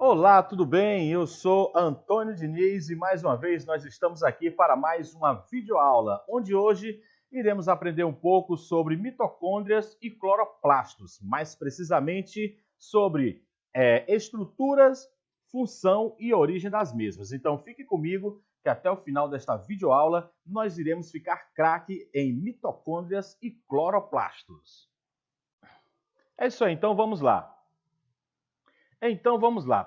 Olá, tudo bem? Eu sou Antônio Diniz e mais uma vez nós estamos aqui para mais uma videoaula, onde hoje iremos aprender um pouco sobre mitocôndrias e cloroplastos, mais precisamente sobre estruturas, função e origem das mesmas. Então fique comigo que até o final desta videoaula nós iremos ficar craque em mitocôndrias e cloroplastos. É isso aí, então vamos lá.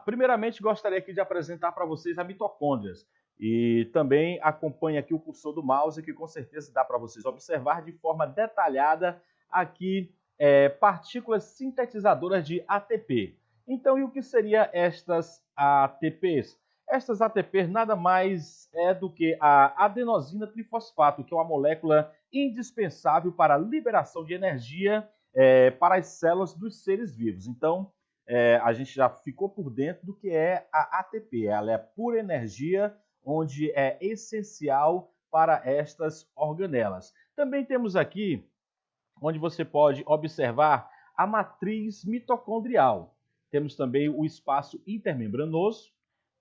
Primeiramente, gostaria aqui de apresentar para vocês a mitocôndrias. E também acompanhe aqui o cursor do mouse, que com certeza dá para vocês observar de forma detalhada aqui partículas sintetizadoras de ATP. Então, e o que seriam estas ATPs? Estas ATPs nada mais é do que a adenosina trifosfato, que é uma molécula indispensável para a liberação de energia para as células dos seres vivos. Então, a gente já ficou por dentro do que é a ATP. Ela é pura energia, onde é essencial para estas organelas. Também temos aqui, onde você pode observar a matriz mitocondrial. Temos também o espaço intermembranoso,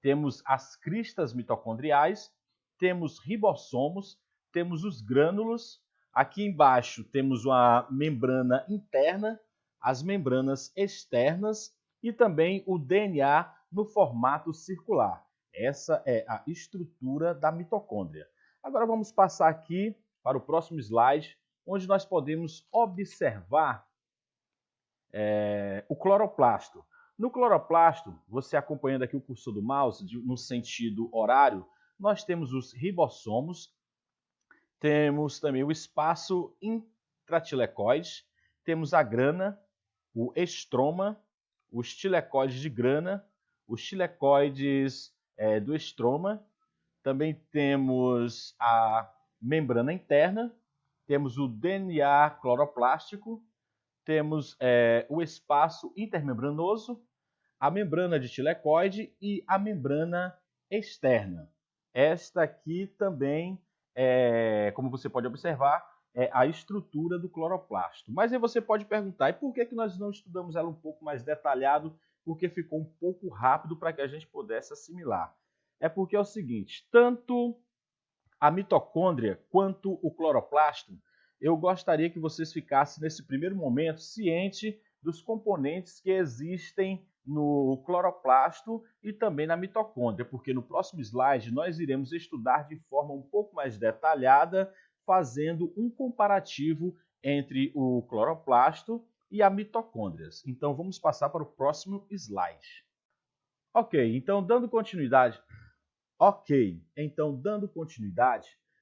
temos as cristas mitocondriais, temos ribossomos, temos os grânulos. Aqui embaixo temos uma membrana interna, as membranas externas e também o DNA no formato circular. Essa é a estrutura da mitocôndria. Agora vamos passar aqui para o próximo slide, onde nós podemos observar o cloroplasto. No cloroplasto, você acompanhando aqui o cursor do mouse, no sentido horário, nós temos os ribossomos, temos também o espaço intratilecoide, temos a grana, o estroma, os tilecoides de grana, os tilecoides do estroma. Também temos a membrana interna, temos o DNA cloroplástico, temos o espaço intermembranoso, a membrana de tilecoide e a membrana externa. Esta aqui também, como você pode observar, é a estrutura do cloroplasto. Mas aí você pode perguntar, e por que nós não estudamos ela um pouco mais detalhado? Porque ficou um pouco rápido para que a gente pudesse assimilar. É porque é o seguinte, tanto a mitocôndria quanto o cloroplasto, eu gostaria que vocês ficassem nesse primeiro momento ciente dos componentes que existem no cloroplasto e também na mitocôndria, porque no próximo slide nós iremos estudar de forma um pouco mais detalhada, fazendo um comparativo entre o cloroplasto e a mitocôndrias. Então vamos passar para o próximo slide. Ok, então dando continuidade,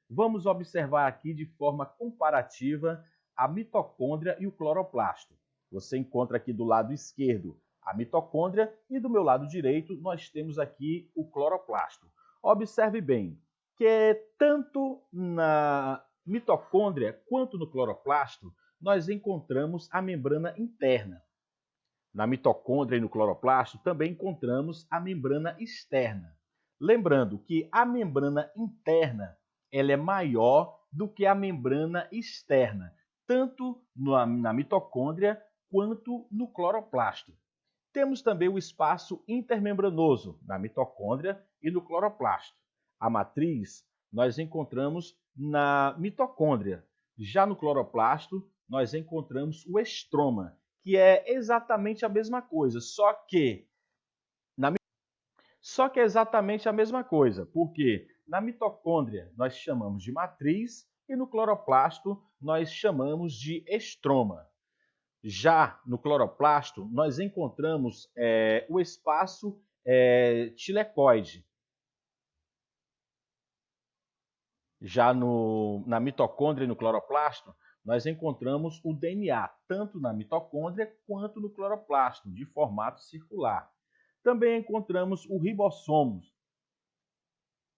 vamos observar aqui de forma comparativa a mitocôndria e o cloroplasto. Você encontra aqui do lado esquerdo a mitocôndria e do meu lado direito nós temos aqui o cloroplasto. Observe bem que tanto na mitocôndria quanto no cloroplasto nós encontramos a membrana interna. Na mitocôndria e no cloroplasto também encontramos a membrana externa. Lembrando que a membrana interna ela é maior do que a membrana externa, tanto na mitocôndria quanto no cloroplasto. Temos também o espaço intermembranoso na mitocôndria e no cloroplasto. A matriz nós encontramos na mitocôndria. Já no cloroplasto, nós encontramos o estroma, que é exatamente a mesma coisa, só que é exatamente a mesma coisa, porque na mitocôndria nós chamamos de matriz e no cloroplasto nós chamamos de estroma. Já no cloroplasto nós encontramos o espaço tilecoide. Já na mitocôndria e no cloroplasto nós encontramos o DNA, tanto na mitocôndria quanto no cloroplasto, de formato circular. Também encontramos o ribossomos,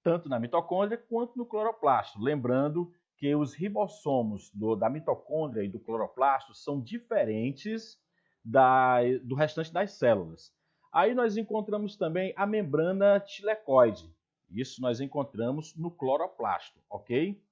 tanto na mitocôndria quanto no cloroplasto. Lembrando que os ribossomos da mitocôndria e do cloroplasto são diferentes do restante das células. Aí nós encontramos também a membrana tilecoide. Isso nós encontramos no cloroplasto, ok?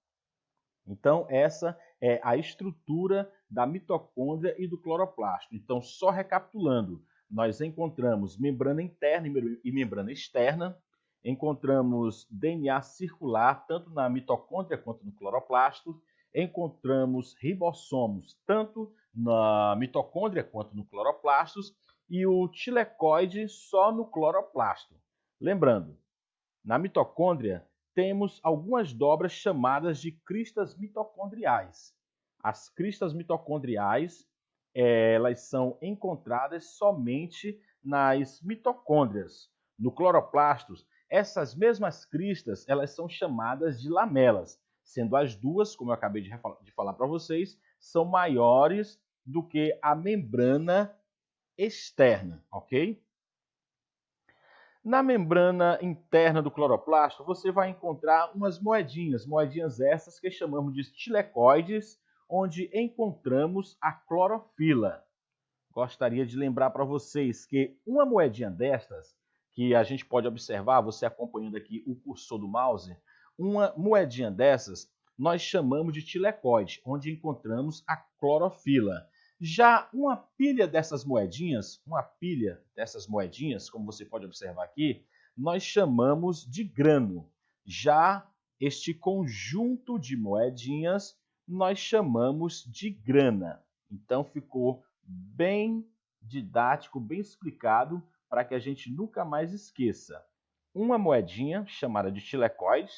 Então, essa é a estrutura da mitocôndria e do cloroplasto. Então, só recapitulando, nós encontramos membrana interna e membrana externa, encontramos DNA circular tanto na mitocôndria quanto no cloroplasto, encontramos ribossomos tanto na mitocôndria quanto no cloroplasto e o tilecoide só no cloroplasto. Lembrando, na mitocôndria temos algumas dobras chamadas de cristas mitocondriais. As cristas mitocondriais, elas são encontradas somente nas mitocôndrias. No cloroplasto, essas mesmas cristas, elas são chamadas de lamelas, sendo as duas, como eu acabei de falar para vocês, são maiores do que a membrana externa, ok? Na membrana interna do cloroplasto, você vai encontrar umas moedinhas essas que chamamos de tilecoides, onde encontramos a clorofila. Gostaria de lembrar para vocês que uma moedinha destas, que a gente pode observar, você acompanhando aqui o cursor do mouse, uma moedinha dessas nós chamamos de tilecoide, onde encontramos a clorofila. Já uma pilha dessas moedinhas, como você pode observar aqui, nós chamamos de grano. Já este conjunto de moedinhas nós chamamos de grana. Então ficou bem didático, bem explicado, para que a gente nunca mais esqueça. Uma moedinha chamada de tilecoide,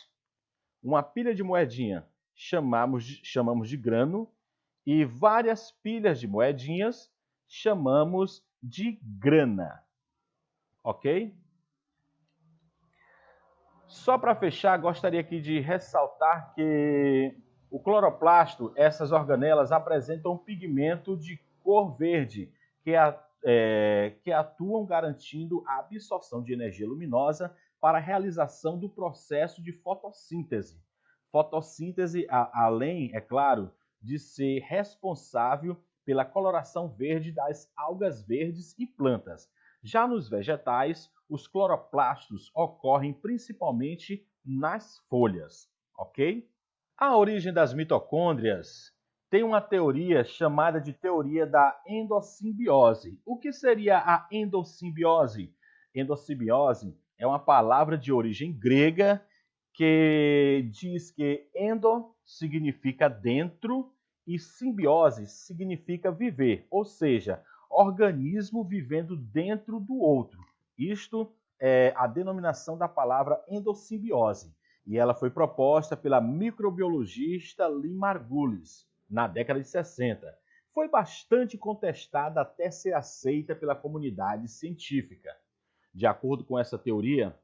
uma pilha de moedinha chamamos de grano, e várias pilhas de moedinhas chamamos de grana, ok? Só para fechar, gostaria aqui de ressaltar que o cloroplasto, essas organelas apresentam um pigmento de cor verde, que atuam garantindo a absorção de energia luminosa para a realização do processo de fotossíntese. Fotossíntese, além, é claro, de ser responsável pela coloração verde das algas verdes e plantas. Já nos vegetais, os cloroplastos ocorrem principalmente nas folhas, ok? A origem das mitocôndrias tem uma teoria chamada de teoria da endossimbiose. O que seria a endossimbiose? Endossimbiose é uma palavra de origem grega que diz que endo significa dentro e simbiose significa viver, ou seja, organismo vivendo dentro do outro. Isto é a denominação da palavra endossimbiose, e ela foi proposta pela microbiologista Lee Margulis na década de 60. Foi bastante contestada até ser aceita pela comunidade científica. De acordo com essa teoria,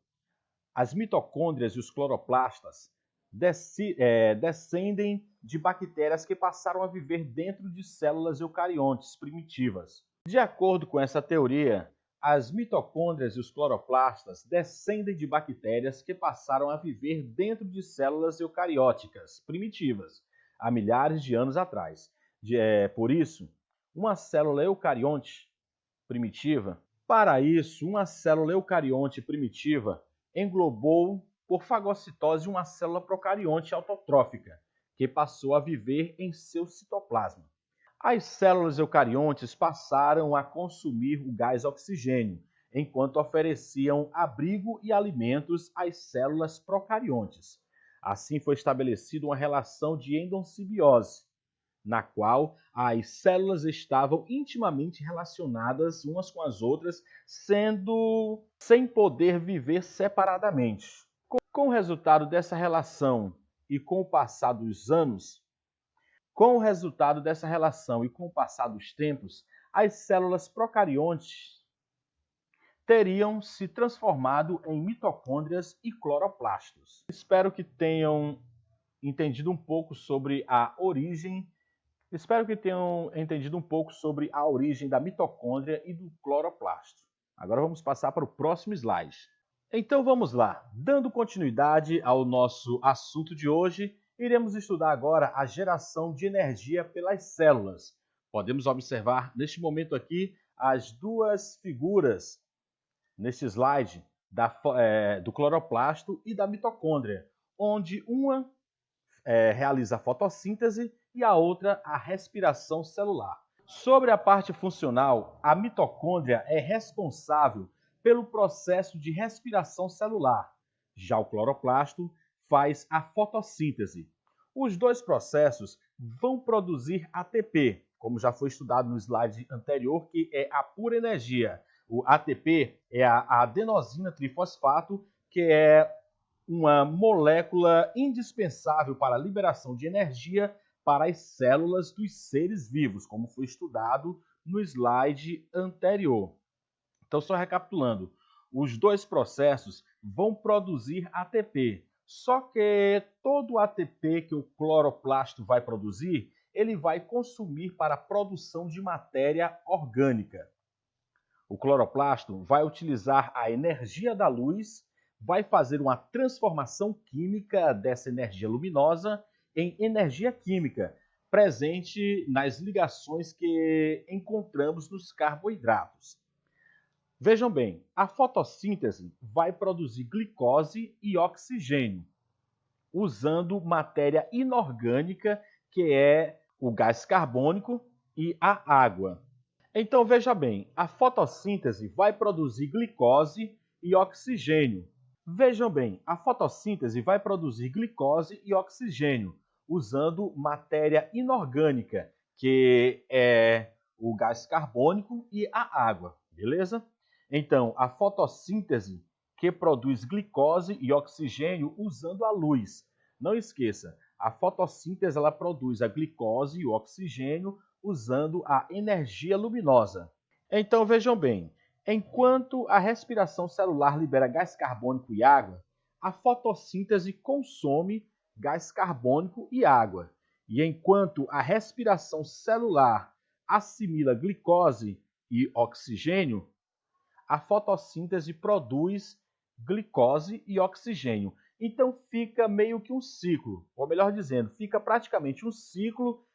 as mitocôndrias e os cloroplastas descendem de bactérias que passaram a viver dentro de células eucariontes primitivas. De acordo com essa teoria, as mitocôndrias e os cloroplastas descendem de bactérias que passaram a viver dentro de células eucarióticas primitivas há milhares de anos atrás. Por isso, uma célula eucarionte primitiva, uma célula eucarionte primitiva englobou por fagocitose uma célula procarionte autotrófica, que passou a viver em seu citoplasma. As células eucariontes passaram a consumir o gás oxigênio, enquanto ofereciam abrigo e alimentos às células procariontes. Assim foi estabelecida uma relação de endossimbiose, na qual as células estavam intimamente relacionadas umas com as outras, sem poder viver separadamente. Com o resultado dessa relação e com o passar dos tempos, as células procariontes teriam se transformado em mitocôndrias e cloroplastos. Espero que tenham entendido um pouco sobre a origem da mitocôndria e do cloroplasto. Agora vamos passar para o próximo slide. Então vamos lá. Dando continuidade ao nosso assunto de hoje, iremos estudar agora a geração de energia pelas células. Podemos observar neste momento aqui as duas figuras neste slide do cloroplasto e da mitocôndria, onde uma realiza a fotossíntese e a outra a respiração celular. Sobre a parte funcional, a mitocôndria é responsável pelo processo de respiração celular. Já o cloroplasto faz a fotossíntese. Os dois processos vão produzir ATP, como já foi estudado no slide anterior, que é a pura energia. O ATP é a adenosina trifosfato, que é uma molécula indispensável para a liberação de energia para as células dos seres vivos, como foi estudado no slide anterior. Então, só recapitulando, os dois processos vão produzir ATP, só que todo o ATP que o cloroplasto vai produzir, ele vai consumir para a produção de matéria orgânica. O cloroplasto vai utilizar a energia da luz, vai fazer uma transformação química dessa energia luminosa em energia química, presente nas ligações que encontramos nos carboidratos. Vejam bem, a fotossíntese vai produzir glicose e oxigênio, usando matéria inorgânica, que é o gás carbônico e a água. Então veja bem, a fotossíntese vai produzir glicose e oxigênio. Vejam bem, a fotossíntese vai produzir glicose e oxigênio usando matéria inorgânica, que é o gás carbônico e a água, beleza? Então, a fotossíntese que produz glicose e oxigênio usando a luz. Não esqueça, a fotossíntese ela produz a glicose e o oxigênio usando a energia luminosa. Então vejam bem, enquanto a respiração celular libera gás carbônico e água, a fotossíntese consome gás carbônico e água. E enquanto a respiração celular assimila glicose e oxigênio, a fotossíntese produz glicose e oxigênio. Então fica meio que um ciclo, ou melhor dizendo, fica praticamente um ciclo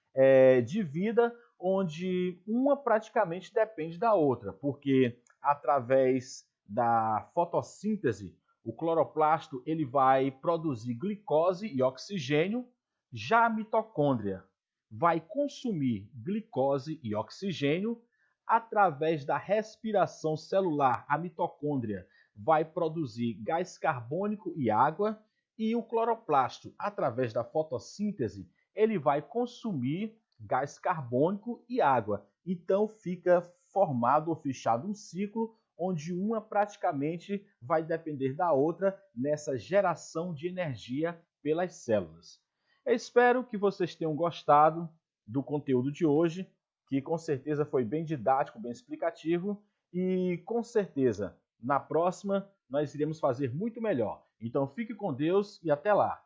de vida onde uma praticamente depende da outra, porque através da fotossíntese, o cloroplasto ele vai produzir glicose e oxigênio, já a mitocôndria vai consumir glicose e oxigênio. Através da respiração celular, a mitocôndria vai produzir gás carbônico e água, e o cloroplasto, através da fotossíntese, ele vai consumir gás carbônico e água. Então fica formado ou fechado um ciclo onde uma praticamente vai depender da outra nessa geração de energia pelas células. Eu espero que vocês tenham gostado do conteúdo de hoje, que com certeza foi bem didático, bem explicativo, e com certeza na próxima nós iremos fazer muito melhor. Então fique com Deus e até lá!